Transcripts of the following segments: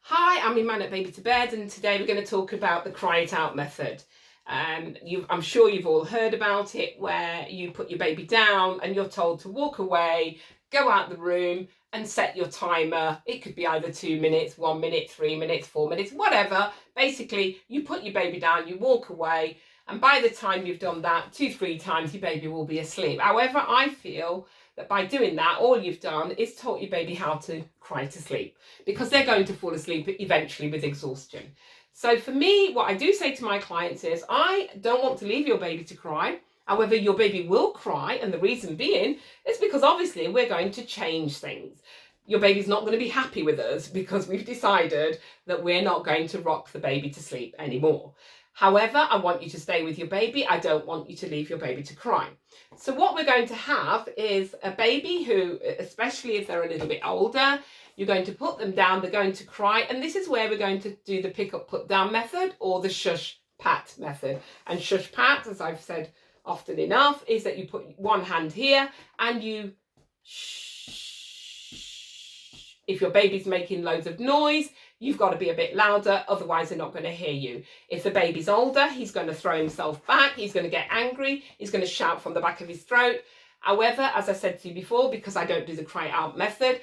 Hi, I'm your man at Baby to Bed, and today we're going to talk about the cry it out method. I'm sure you've all heard about it, where you put your baby down and you're told to walk away, go out the room and set your timer. It could be either 2 minutes, 1 minute, 3 minutes, 4 minutes, whatever. Basically, you put your baby down, you walk away, and by the time you've done that 2-3 times, your baby will be asleep. However, I feel that by doing that, all you've done is taught your baby how to cry to sleep, because they're going to fall asleep eventually with exhaustion. So for me, what I do say to my clients is, I don't want to leave your baby to cry. However, your baby will cry, and the reason being is because obviously we're going to change things. Your baby's not going to be happy with us because we've decided that we're not going to rock the baby to sleep anymore. However, I want you to stay with your baby. I don't want you to leave your baby to cry. So what we're going to have is a baby who, especially if they're a little bit older, you're going to put them down, they're going to cry, and this is where we're going to do the pick up, put down method, or the Shush-Pat method. And Shush-Pat, as I've said often enough, is that you put one hand here and you shh. If your baby's making loads of noise, you've got to be a bit louder, otherwise they're not going to hear you. If the baby's older, he's going to throw himself back, he's going to get angry, he's going to shout from the back of his throat. However, as I said to you before, because I don't do the cry out method,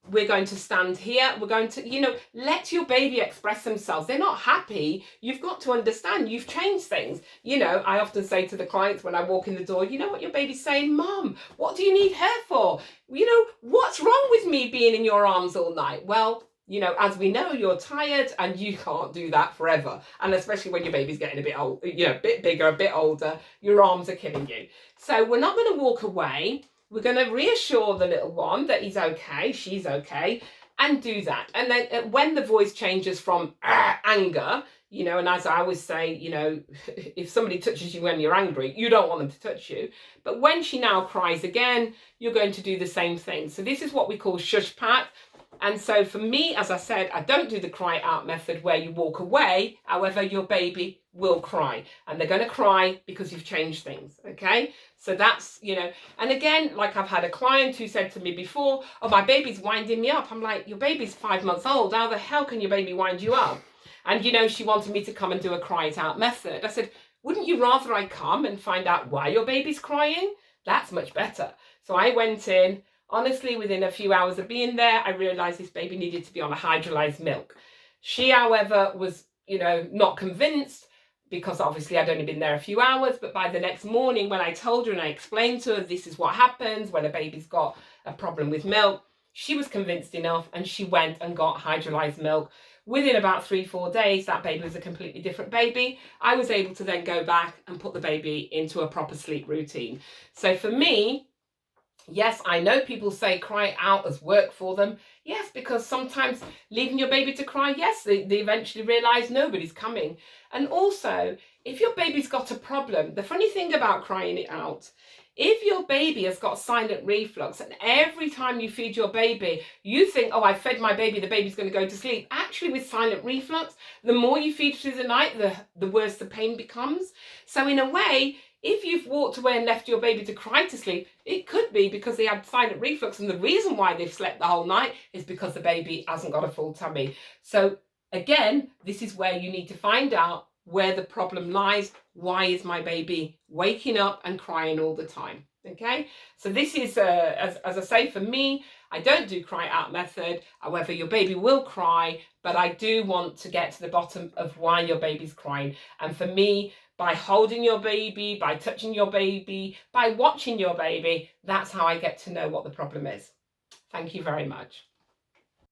we're going to stand here. We're going to, let your baby express themselves. They're not happy. You've got to understand you've changed things. I often say to the clients when I walk in the door, you know what your baby's saying? Mom, what do you need her for? What's wrong with me being in your arms all night? Well, as we know, you're tired and you can't do that forever. And especially when your baby's getting a bit old, a bit bigger, a bit older, your arms are killing you. So we're not going to walk away. We're going to reassure the little one that he's okay, she's okay, and do that. And then when the voice changes from anger, and as I always say, if somebody touches you when you're angry, you don't want them to touch you. But when she now cries again, you're going to do the same thing. So this is what we call Shush-Pat. And so for me, as I said, I don't do the cry out method where you walk away. However, your baby will cry, and they're going to cry because you've changed things. Okay. So that's, and again, like I've had a client who said to me before, oh, my baby's winding me up. I'm like, your baby's 5 months old. How the hell can your baby wind you up? And, she wanted me to come and do a cry it out method. I said, wouldn't you rather I come and find out why your baby's crying? That's much better. So I went in. Honestly, within a few hours of being there, I realised this baby needed to be on a hydrolyzed milk. She, however, was, not convinced, because obviously I'd only been there a few hours. But by the next morning, when I told her and I explained to her, this is what happens when a baby's got a problem with milk, she was convinced enough and she went and got hydrolyzed milk. Within about 3-4 days, that baby was a completely different baby. I was able to then go back and put the baby into a proper sleep routine. So for me, yes, I know people say cry out as work for them. Yes, because sometimes leaving your baby to cry, yes, they eventually realise nobody's coming. And also, if your baby's got a problem, the funny thing about crying it out, if your baby has got silent reflux and every time you feed your baby, you think, oh, I fed my baby, the baby's going to go to sleep. Actually, with silent reflux, the more you feed through the night, the worse the pain becomes. So in a way, if you've walked away and left your baby to cry to sleep, it could be because they had silent reflux, and the reason why they've slept the whole night is because the baby hasn't got a full tummy. So again, this is where you need to find out where the problem lies. Why is my baby waking up and crying all the time? Okay, so this is, as I say, for me, I don't do cry out method. However, your baby will cry, but I do want to get to the bottom of why your baby's crying. And for me, by holding your baby, by touching your baby, by watching your baby, that's how I get to know what the problem is. Thank you very much.